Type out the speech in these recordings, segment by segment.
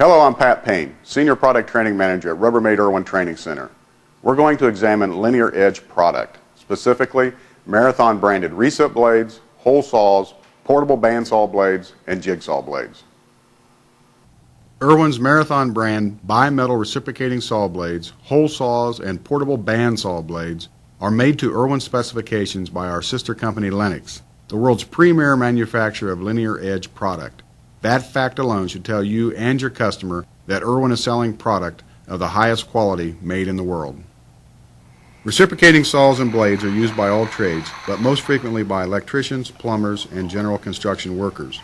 Hello, I'm Pat Payne, Senior Product Training Manager at Rubbermaid Irwin Training Center. We're going to examine linear edge product, specifically Marathon branded recip blades, hole saws, portable bandsaw blades, and jigsaw blades. Irwin's Marathon brand bimetal reciprocating saw blades, hole saws, and portable bandsaw blades are made to Irwin specifications by our sister company Lennox, the world's premier manufacturer of linear edge product. That fact alone should tell you and your customer that Irwin is selling product of the highest quality made in the world. Reciprocating saws and blades are used by all trades, but most frequently by electricians, plumbers, and general construction workers.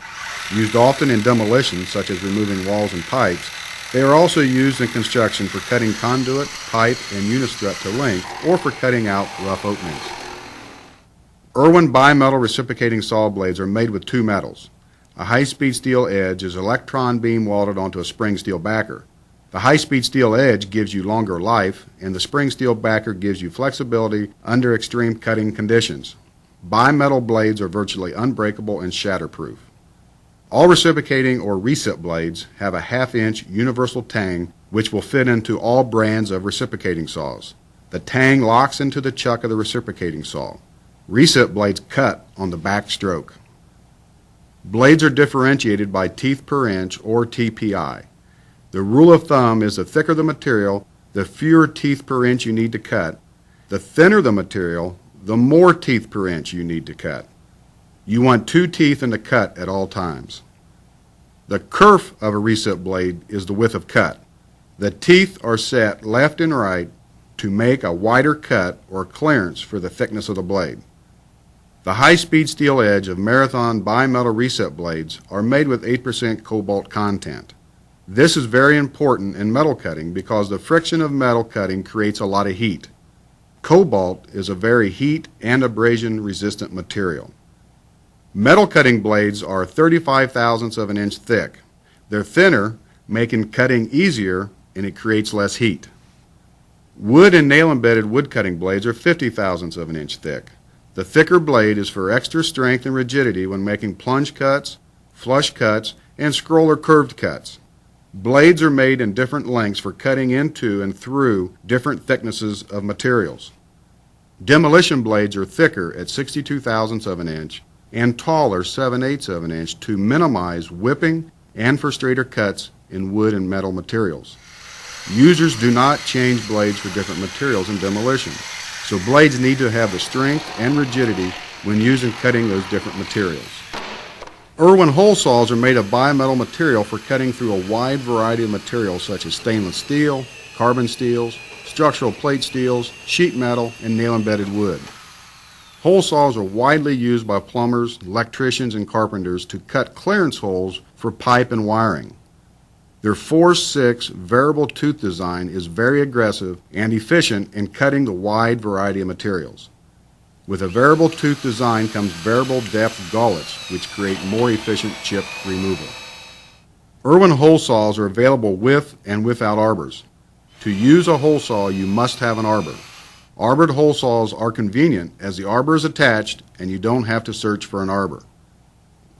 Used often in demolition, such as removing walls and pipes, they are also used in construction for cutting conduit, pipe, and unistrut to length, or for cutting out rough openings. Irwin bimetal reciprocating saw blades are made with two metals. A high-speed steel edge is electron beam welded onto a spring steel backer. The high-speed steel edge gives you longer life, and the spring steel backer gives you flexibility under extreme cutting conditions. Bimetal blades are virtually unbreakable and shatterproof. All reciprocating or recip blades have a half-inch universal tang which will fit into all brands of reciprocating saws. The tang locks into the chuck of the reciprocating saw. Recip blades cut on the back stroke. Blades are differentiated by teeth per inch or TPI. The rule of thumb is the thicker the material, the fewer teeth per inch you need to cut. The thinner the material, the more teeth per inch you need to cut. You want 2 teeth in the cut at all times. The kerf of a recip blade is the width of cut. The teeth are set left and right to make a wider cut or clearance for the thickness of the blade. The high-speed steel edge of Marathon bimetal recip blades are made with 8% cobalt content. This is very important in metal cutting because the friction of metal cutting creates a lot of heat. Cobalt is a very heat and abrasion resistant material. Metal cutting blades are 35 thousandths of an inch thick. They're thinner, making cutting easier, and it creates less heat. Wood and nail-embedded wood cutting blades are 50 thousandths of an inch thick. The thicker blade is for extra strength and rigidity when making plunge cuts, flush cuts, and scroll or curved cuts. Blades are made in different lengths for cutting into and through different thicknesses of materials. Demolition blades are thicker at 62 thousandths of an inch and taller 7/8 of an inch to minimize whipping and for straighter cuts in wood and metal materials. Users do not change blades for different materials in demolition. So blades need to have the strength and rigidity when used in cutting those different materials. Irwin hole saws are made of bimetal material for cutting through a wide variety of materials such as stainless steel, carbon steels, structural plate steels, sheet metal, and nail-embedded wood. Hole saws are widely used by plumbers, electricians, and carpenters to cut clearance holes for pipe and wiring. Their 4/6 variable tooth design is very aggressive and efficient in cutting the wide variety of materials. With a variable tooth design comes variable depth gullets, which create more efficient chip removal. Irwin hole saws are available with and without arbors. To use a hole saw, you must have an arbor. Arbored hole saws are convenient as the arbor is attached and you don't have to search for an arbor.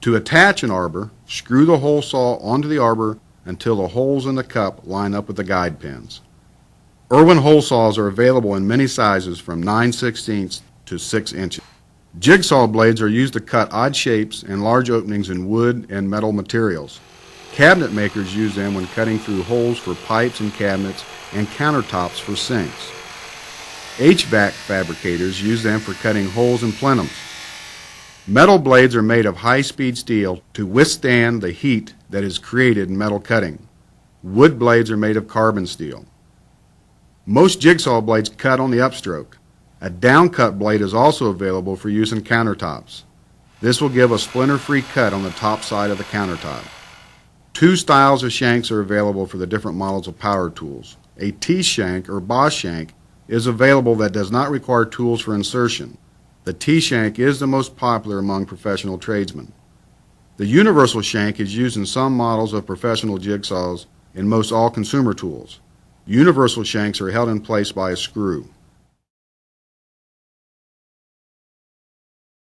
To attach an arbor, screw the hole saw onto the arbor until the holes in the cup line up with the guide pins. Irwin hole saws are available in many sizes from 9/16 to 6 inches. Jigsaw blades are used to cut odd shapes and large openings in wood and metal materials. Cabinet makers use them when cutting through holes for pipes and cabinets and countertops for sinks. HVAC fabricators use them for cutting holes in plenums. Metal blades are made of high-speed steel to withstand the heat that is created in metal cutting. Wood blades are made of carbon steel. Most jigsaw blades cut on the upstroke. A downcut blade is also available for use in countertops. This will give a splinter-free cut on the top side of the countertop. 2 styles of shanks are available for the different models of power tools. A T-shank or boss shank is available that does not require tools for insertion. The T-shank is the most popular among professional tradesmen. The universal shank is used in some models of professional jigsaws and most all consumer tools. Universal shanks are held in place by a screw.